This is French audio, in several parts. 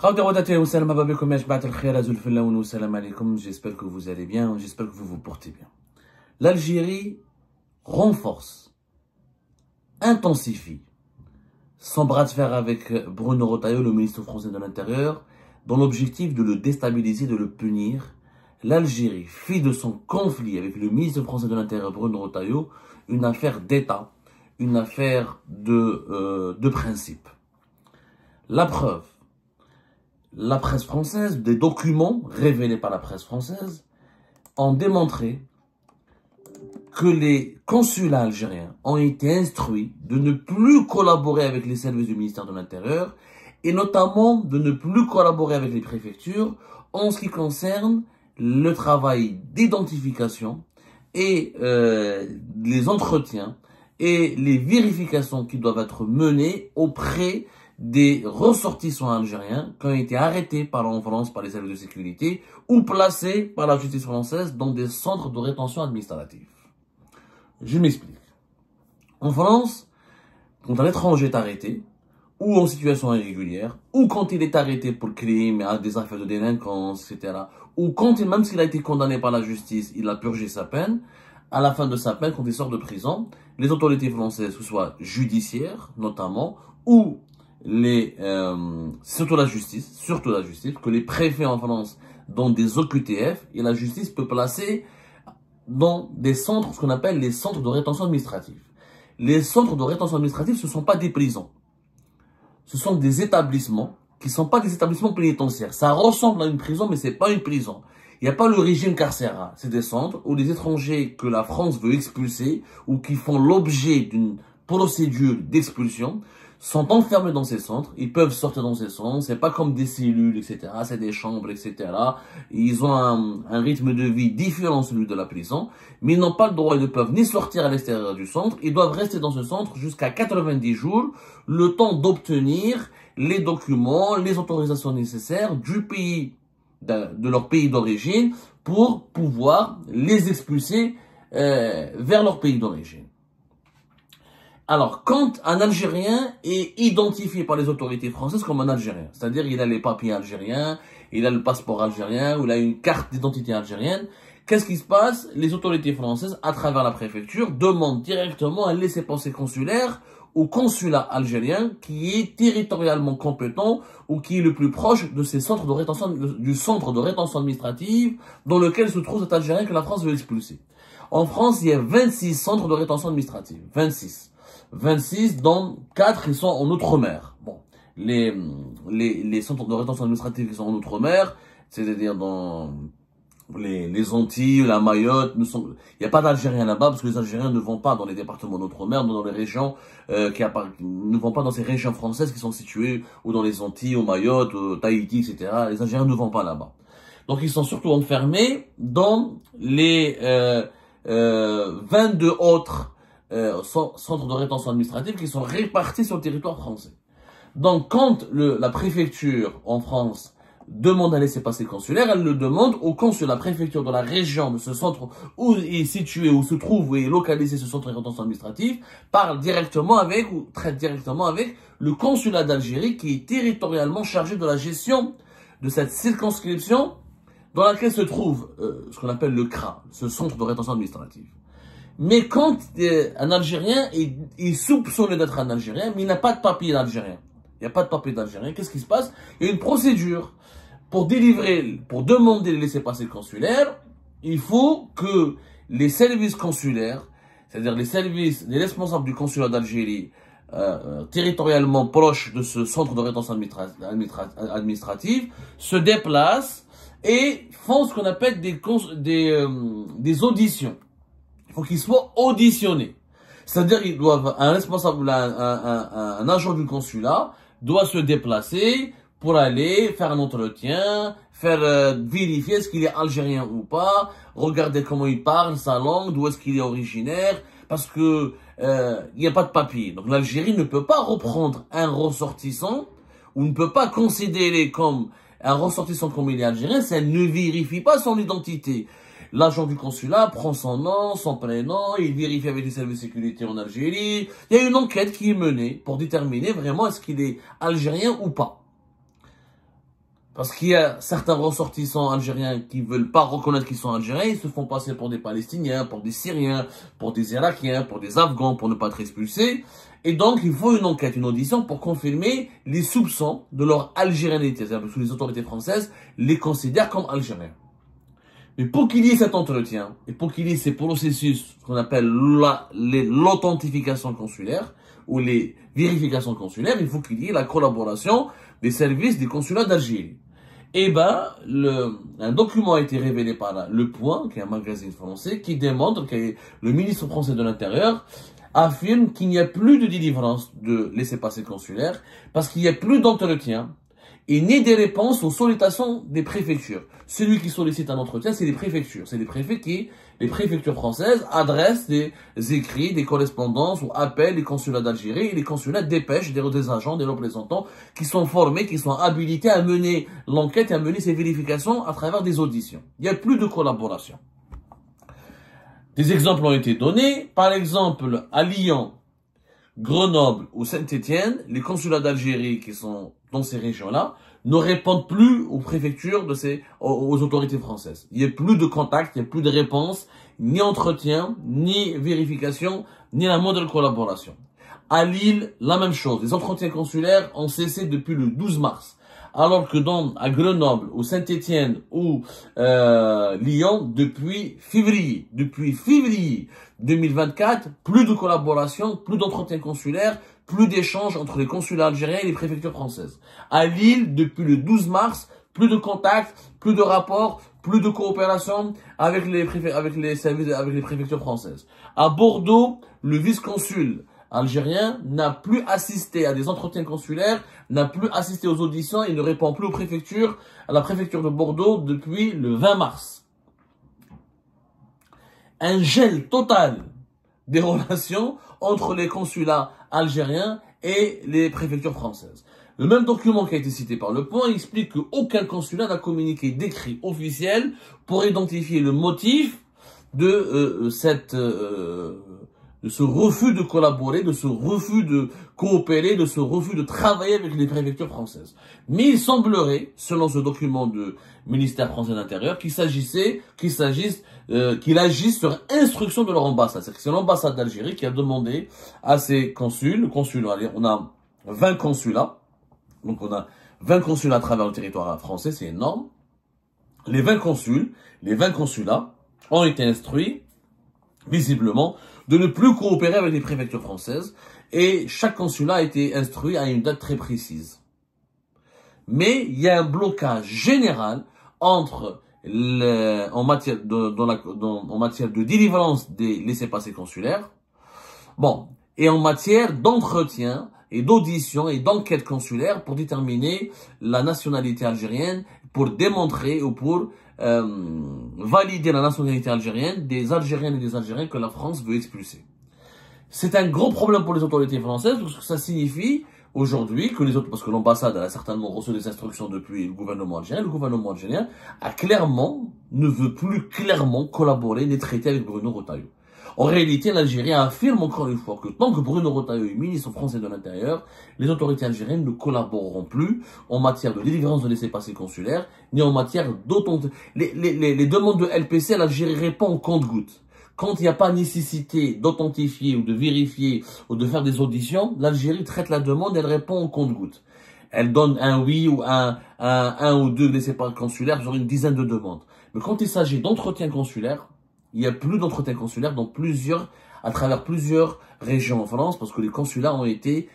J'espère que vous allez bien, j'espère que vous vous portez bien. L'Algérie renforce, intensifie son bras de fer avec Bruno Retailleau, le ministre français de l'Intérieur, dans l'objectif de le déstabiliser, de le punir. L'Algérie fit de son conflit avec le ministre français de l'Intérieur, Bruno Retailleau, une affaire d'État, une affaire de principe. La preuve, la presse française, des documents révélés par la presse française, ont démontré que les consulats algériens ont été instruits de ne plus collaborer avec les services du ministère de l'Intérieur et notamment de ne plus collaborer avec les préfectures en ce qui concerne le travail d'identification et les entretiens et les vérifications qui doivent être menées auprès des ressortissants algériens qui ont été arrêtés en France par les services de sécurité ou placés par la justice française dans des centres de rétention administrative. Je m'explique. En France, quand un étranger est arrêté, ou en situation irrégulière, ou quand il est arrêté pour crime, des affaires de délinquance, etc., ou quand, même s'il a été condamné par la justice, il a purgé sa peine, à la fin de sa peine, quand il sort de prison, les autorités françaises, que ce soit judiciaires, notamment, ou surtout la justice, que les préfets en France, dans des OQTF, et la justice peut placer dans des centres, ce qu'on appelle les centres de rétention administrative. Les centres de rétention administrative, ce ne sont pas des prisons. Ce sont des établissements qui ne sont pas des établissements pénitentiaires. Ça ressemble à une prison, mais ce n'est pas une prison. Il n'y a pas le régime carcéral. C'est des centres où les étrangers que la France veut expulser ou qui font l'objet d'une procédure d'expulsion sont enfermés dans ces centres, ils peuvent sortir dans ces centres, c'est pas comme des cellules, etc., c'est des chambres, etc., ils ont un rythme de vie différent de celui de la prison, mais ils n'ont pas le droit, ils ne peuvent ni sortir à l'extérieur du centre, ils doivent rester dans ce centre jusqu'à 90 jours, le temps d'obtenir les documents, les autorisations nécessaires du pays, de leur pays d'origine, pour pouvoir les expulser vers leur pays d'origine. Alors, quand un Algérien est identifié par les autorités françaises comme un Algérien, c'est-à-dire il a les papiers algériens, il a le passeport algérien, ou il a une carte d'identité algérienne, qu'est-ce qui se passe? Les autorités françaises, à travers la préfecture, demandent directement un laissez-passer consulaire au consulat algérien qui est territorialement compétent ou qui est le plus proche de ces centres de rétention, du centre de rétention administrative dans lequel se trouve cet Algérien que la France veut expulser. En France, il y a 26 centres de rétention administrative. 26, dont 4 ils sont en Outre-mer. Bon, les centres de rétention administrative qui sont en Outre-mer, c'est-à-dire dans les Antilles, la Mayotte, il n'y a pas d'Algériens là-bas parce que les Algériens ne vont pas dans les départements d'Outre-mer, dans les régions ne vont pas dans ces régions françaises qui sont situées ou dans les Antilles, au Mayotte, au Tahiti, etc. Les Algériens ne vont pas là-bas. Donc ils sont surtout enfermés dans les 22 autres centres de rétention administrative qui sont répartis sur le territoire français. Donc, quand la préfecture en France demande un laissez-passer consulaire, elle le demande au consulat, la préfecture de la région de ce centre où est situé, où se trouve, où est localisé ce centre de rétention administrative, parle directement avec, ou traite directement avec le consulat d'Algérie qui est territorialement chargé de la gestion de cette circonscription dans laquelle se trouve ce qu'on appelle le CRA, ce centre de rétention administrative. Mais quand un Algérien est soupçonné d'être un Algérien, mais il n'a pas de papier d'Algérien. Il n'y a pas de papier d'Algérien. Qu'est-ce qui se passe? Il y a une procédure pour demander le laissez-passer consulaire. Il faut que les services consulaires, c'est-à-dire les responsables du consulat d'Algérie, territorialement proches de ce centre de rétention administrative, se déplacent et font ce qu'on appelle des auditions. Il faut qu'ils soient auditionnés. C'est-à-dire qu'ils doivent, un responsable, un agent du consulat doit se déplacer pour aller faire un entretien, vérifier est-ce qu'il est algérien ou pas, regarder comment il parle, sa langue, d'où est-ce qu'il est originaire, parce que il n'y a pas de papier. Donc l'Algérie ne peut pas reprendre un ressortissant ou ne peut pas considérer comme un ressortissant comme il est algérien si elle ne vérifie pas son identité. L'agent du consulat prend son nom, son prénom, il vérifie avec les services de sécurité en Algérie. Il y a une enquête qui est menée pour déterminer vraiment est-ce qu'il est algérien ou pas. Parce qu'il y a certains ressortissants algériens qui veulent pas reconnaître qu'ils sont algériens, ils se font passer pour des Palestiniens, pour des Syriens, pour des Irakiens, pour des Afghans, pour ne pas être expulsés. Et donc, il faut une enquête, une audition pour confirmer les soupçons de leur algérianité. C'est-à-dire que les autorités françaises les considèrent comme algériens. Mais pour qu'il y ait cet entretien, et pour qu'il y ait ces processus qu'on appelle l'authentification consulaire, ou les vérifications consulaires, il faut qu'il y ait la collaboration des services des consulats d'Algérie. Eh ben, un document a été révélé par Le Point, qui est un magazine français, qui démontre que le ministre français de l'Intérieur affirme qu'il n'y a plus de délivrance de laissez-passer consulaires parce qu'il n'y a plus d'entretien et ni des réponses aux sollicitations des préfectures. Celui qui sollicite un entretien, c'est les préfectures. C'est les préfets les préfectures françaises adressent des écrits, des correspondances ou appellent les consulats d'Algérie et les consulats dépêchent des agents, des représentants qui sont formés, qui sont habilités à mener l'enquête et à mener ces vérifications à travers des auditions. Il n'y a plus de collaboration. Des exemples ont été donnés. Par exemple, à Lyon, Grenoble ou Saint-Étienne, les consulats d'Algérie qui sont dans ces régions-là ne répondent plus aux préfectures aux autorités françaises. Il n'y a plus de contact, il n'y a plus de réponse, ni entretien, ni vérification, ni la moindre collaboration. À Lille, la même chose. Les entretiens consulaires ont cessé depuis le 12 mars. Alors que à Grenoble, ou Saint-Étienne, ou Lyon, depuis février 2024, plus de collaboration, plus d'entretien consulaire, plus d'échanges entre les consulats algériens et les préfectures françaises. À Lille, depuis le 12 mars, plus de contacts, plus de rapports, plus de coopération avec les préfectures françaises. À Bordeaux, le vice-consul algérien n'a plus assisté à des entretiens consulaires, n'a plus assisté aux auditions et ne répond plus à la préfecture de Bordeaux depuis le 20 mars. Un gel total des relations entre les consulats algériens et les préfectures françaises. Le même document qui a été cité par Le Point explique qu'aucun consulat n'a communiqué d'écrit officiel pour identifier le motif de ce refus de collaborer, de ce refus de coopérer, de ce refus de travailler avec les préfectures françaises. Mais il semblerait, selon ce document du ministère français de l'Intérieur, qu'il agisse sur instruction de leur ambassade. C'est-à-dire que c'est l'ambassade d'Algérie qui a demandé à ses consuls, on a 20 consulats, donc on a 20 consulats à travers le territoire français, c'est énorme. Les 20 consulats ont été instruits, visiblement, de ne plus coopérer avec les préfectures françaises et chaque consulat a été instruit à une date très précise. Mais il y a un blocage général en matière de délivrance des laissez-passer consulaires, et en matière d'entretien et d'audition et d'enquête consulaire pour déterminer la nationalité algérienne, pour démontrer ou pour valider la nationalité algérienne des Algériennes et des Algériens que la France veut expulser. C'est un gros problème pour les autorités françaises parce que ça signifie aujourd'hui que parce que l'ambassade a certainement reçu des instructions depuis le gouvernement algérien ne veut plus clairement collaborer ni traiter avec Bruno Retailleau. En réalité, l'Algérie affirme encore une fois que tant que Bruno Retailleau est ministre français de l'Intérieur, les autorités algériennes ne collaboreront plus en matière de délivrance de laissez-passer consulaires, ni en matière les demandes de LPC, l'Algérie répond au compte-gouttes. Quand il n'y a pas nécessité d'authentifier ou de vérifier ou de faire des auditions, l'Algérie traite la demande, elle répond au compte-gouttes. Elle donne un oui ou un ou deux laissez-passer consulaires sur une dizaine de demandes. Mais quand il s'agit d'entretien consulaire, il n'y a plus d'entretien consulaire à travers plusieurs régions en France parce que les consulats ont été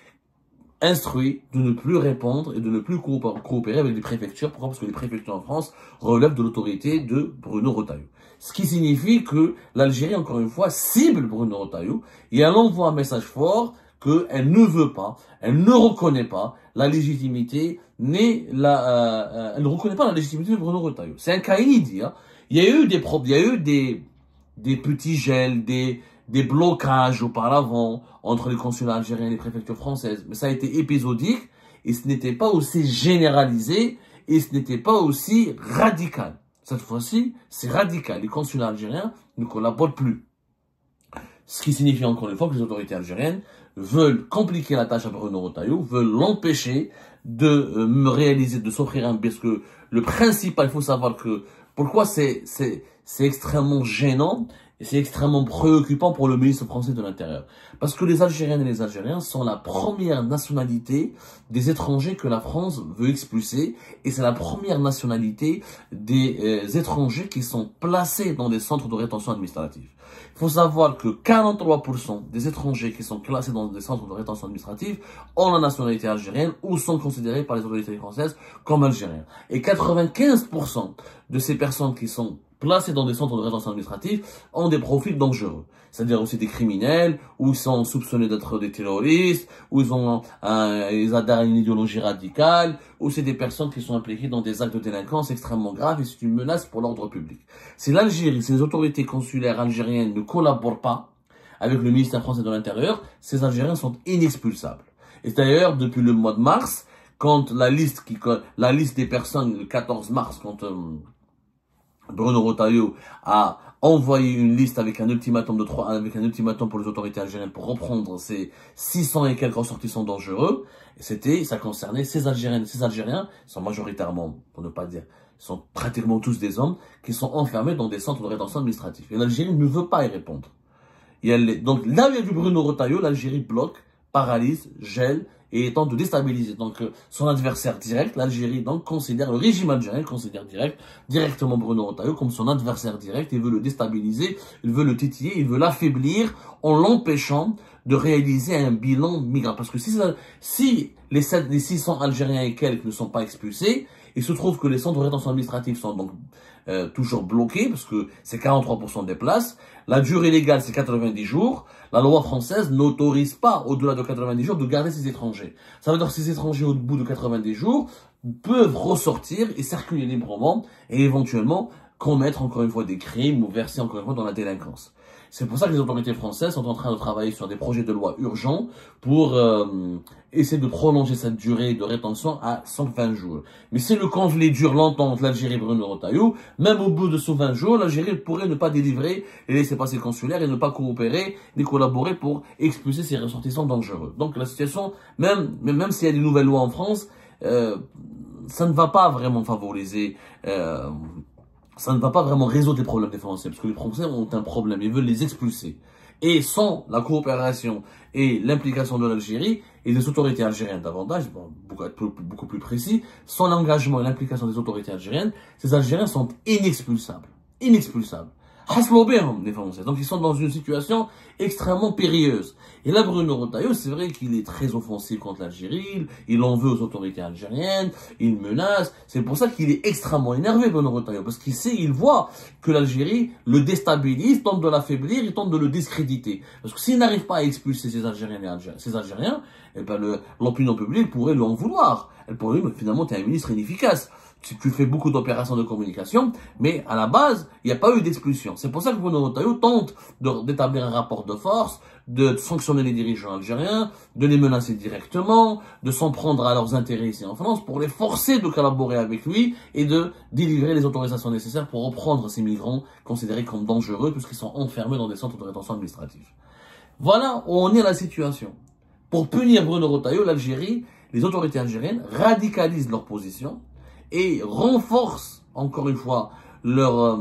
instruits de ne plus répondre et de ne plus coopérer avec les préfectures. Pourquoi? Parce que les préfectures en France relèvent de l'autorité de Bruno Retailleau. Ce qui signifie que l'Algérie, encore une fois, cible Bruno Retailleau et elle envoie un message fort qu'elle ne veut pas, elle ne reconnaît pas la légitimité, elle ne reconnaît pas la légitimité de Bruno Retailleau. C'est un cas inédit, hein. Il y a eu des petits gels, des blocages auparavant entre les consulats algériens et les préfectures françaises. Mais ça a été épisodique et ce n'était pas aussi généralisé et ce n'était pas aussi radical. Cette fois-ci, c'est radical. Les consulats algériens ne collaborent plus. Ce qui signifie encore une fois que les autorités algériennes veulent compliquer la tâche à Bruno Retailleau, veulent l'empêcher me réaliser, de s'offrir un billet. Parce que le principal, il faut savoir que, pourquoi c'est extrêmement gênant et c'est extrêmement préoccupant pour le ministre français de l'Intérieur. Parce que les Algériennes et les Algériens sont la première nationalité des étrangers que la France veut expulser, et c'est la première nationalité des étrangers qui sont placés dans des centres de rétention administrative. Il faut savoir que 43% des étrangers qui sont classés dans des centres de rétention administrative ont la nationalité algérienne ou sont considérés par les autorités françaises comme algériens. Et 95% de ces personnes qui sont placés dans des centres de rétention administrative ont des profils dangereux. C'est-à-dire aussi des criminels, ou ils sont soupçonnés d'être des terroristes, ou ils adhèrent à une idéologie radicale, ou c'est des personnes qui sont impliquées dans des actes de délinquance extrêmement graves et c'est une menace pour l'ordre public. Si l'Algérie, si les autorités consulaires algériennes ne collaborent pas avec le ministère français de l'Intérieur, ces Algériens sont inexpulsables. Et d'ailleurs, depuis le mois de mars, quand la liste des personnes, le 14 mars, quand Bruno Retailleau a envoyé une liste avec un ultimatum pour les autorités algériennes pour reprendre ces 600 et quelques ressortissants dangereux. Et ça concernait ces Algériennes et ces Algériens, ils sont majoritairement, pour ne pas dire, ils sont pratiquement tous des hommes, qui sont enfermés dans des centres de rétention administrative. Et l'Algérie ne veut pas y répondre. Donc là où il y a du Bruno Retailleau, l'Algérie bloque, paralyse, gèle, et tente de déstabiliser donc son adversaire direct. L'Algérie donc considère, le régime algérien considère directement Bruno Retailleau comme son adversaire direct, et veut le déstabiliser, il veut le titiller, il veut l'affaiblir en l'empêchant de réaliser un bilan migratoire. Parce que si les 600 Algériens et quelques ne sont pas expulsés, il se trouve que les centres de rétention administrative sont donc toujours bloqués, parce que c'est 43% des places. La durée légale, c'est 90 jours. La loi française n'autorise pas, au-delà de 90 jours, de garder ces étrangers. Ça veut dire que ces étrangers, au bout de 90 jours, peuvent ressortir et circuler librement, et éventuellement commettre encore une fois des crimes ou verser encore une fois dans la délinquance. C'est pour ça que les autorités françaises sont en train de travailler sur des projets de loi urgents pour essayer de prolonger cette durée de rétention à 120 jours. Mais si le conflit dure longtemps entre l'Algérie et Bruno Retailleau, même au bout de 120 jours, l'Algérie pourrait ne pas délivrer les laissez-passer consulaires et ne pas coopérer ni collaborer pour expulser ces ressortissants dangereux. Donc la situation, même s'il y a des nouvelles lois en France, ça ne va pas vraiment favoriser... ça ne va pas vraiment résoudre les problèmes des Français, parce que les Français ont un problème, ils veulent les expulser. Et sans la coopération et l'implication de l'Algérie, et des autorités algériennes davantage, beaucoup plus précis, sans l'engagement et l'implication des autorités algériennes, ces Algériens sont inexpulsables. Inexpulsables. Les Français. Donc ils sont dans une situation extrêmement périlleuse. Et là, Bruno Retailleau, c'est vrai qu'il est très offensif contre l'Algérie, il en veut aux autorités algériennes, il menace. C'est pour ça qu'il est extrêmement énervé, Bruno Retailleau, parce il voit que l'Algérie le déstabilise, tente de l'affaiblir, il tente de le discréditer. Parce que s'il n'arrive pas à expulser ces Algériens, eh ben l'opinion publique pourrait lui en vouloir. Elle pourrait lui dire, mais finalement, tu es un ministre inefficace. Tu fais beaucoup d'opérations de communication, mais à la base, il n'y a pas eu d'expulsion. C'est pour ça que Bruno Retailleau tente d'établir un rapport de force, de sanctionner les dirigeants algériens, de les menacer directement, de s'en prendre à leurs intérêts ici en France, pour les forcer de collaborer avec lui et de délivrer les autorisations nécessaires pour reprendre ces migrants considérés comme dangereux puisqu'ils sont enfermés dans des centres de rétention administrative. Voilà où on est à la situation. Pour punir Bruno Retailleau, l'Algérie, les autorités algériennes radicalisent leur position et renforcent encore une fois leur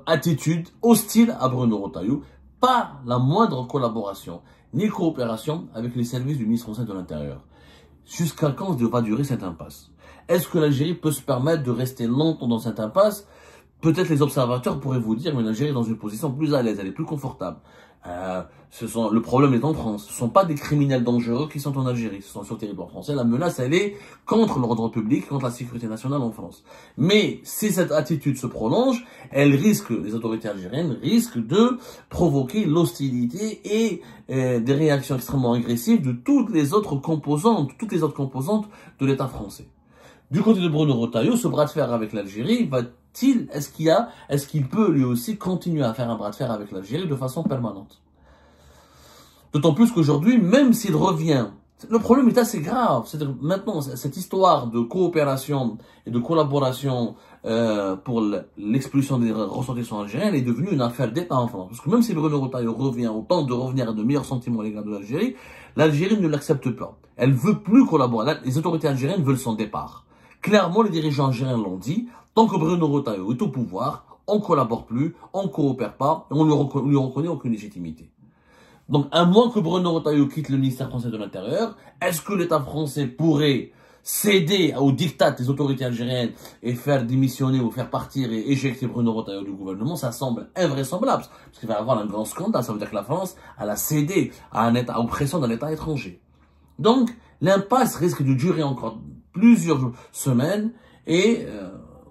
attitude hostile à Bruno Retailleau, pas la moindre collaboration ni coopération avec les services du ministre français de l'Intérieur. Jusqu'à quand va durer cette impasse? Est-ce que l'Algérie peut se permettre de rester longtemps dans cette impasse? Peut-être les observateurs pourraient vous dire, mais l'Algérie est dans une position plus à l'aise, elle est plus confortable. Le problème est en France. Ce ne sont pas des criminels dangereux qui sont en Algérie, ce sont sur le territoire français. La menace, elle est contre l'ordre public, contre la sécurité nationale en France. Mais si cette attitude se prolonge, les autorités algériennes risquent de provoquer l'hostilité et des réactions extrêmement agressives de toutes les autres composantes de l'État français. Du côté de Bruno Retailleau, ce bras de fer avec l'Algérie est-ce qu'il peut lui aussi continuer à faire un bras de fer avec l'Algérie de façon permanente? D'autant plus qu'aujourd'hui, même s'il revient, le problème est assez grave. C'est-à-dire maintenant, cette histoire de coopération et de collaboration pour l'expulsion des ressortissants algériens est devenue une affaire d'État en France. Parce que même si Bruno Retailleau tente de revenir à de meilleurs sentiments à l'égard de l'Algérie, l'Algérie ne l'accepte pas. Elle veut plus collaborer. Les autorités algériennes veulent son départ. Clairement, les dirigeants algériens l'ont dit. Tant que Bruno Retailleau est au pouvoir, on collabore plus, on coopère pas, et on lui reconnaît aucune légitimité. Donc, à moins que Bruno Retailleau quitte le ministère français de l'Intérieur, est-ce que l'État français pourrait céder au diktat des autorités algériennes et faire démissionner ou faire partir et éjecter Bruno Retailleau du gouvernement? Ça semble invraisemblable, parce qu'il va y avoir un grand scandale. Ça veut dire que la France, elle a cédé à un État, aux pressions d'un État étranger. Donc, l'impasse risque de durer encore plusieurs semaines et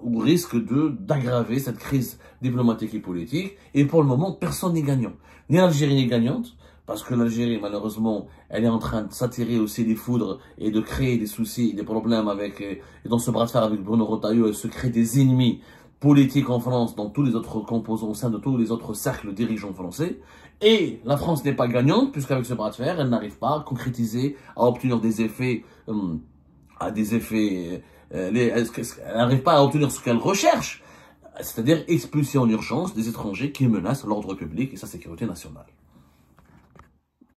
ou risque d'aggraver cette crise diplomatique et politique. Et pour le moment, personne n'est gagnant. Ni l'Algérie n'est gagnante, parce que l'Algérie, malheureusement, elle est en train de s'attirer aussi des foudres et de créer des soucis, des problèmes avec, et dans ce bras de fer avec Bruno Retailleau, elle se crée des ennemis politiques en France, dans tous les autres composants, au sein de tous les autres cercles dirigeants français. Et la France n'est pas gagnante, puisqu'avec ce bras de fer, elle n'arrive pas à concrétiser, à obtenir des effets, elle n'arrive pas à obtenir ce qu'elle recherche, c'est-à-dire expulser en urgence des étrangers qui menacent l'ordre public et sa sécurité nationale.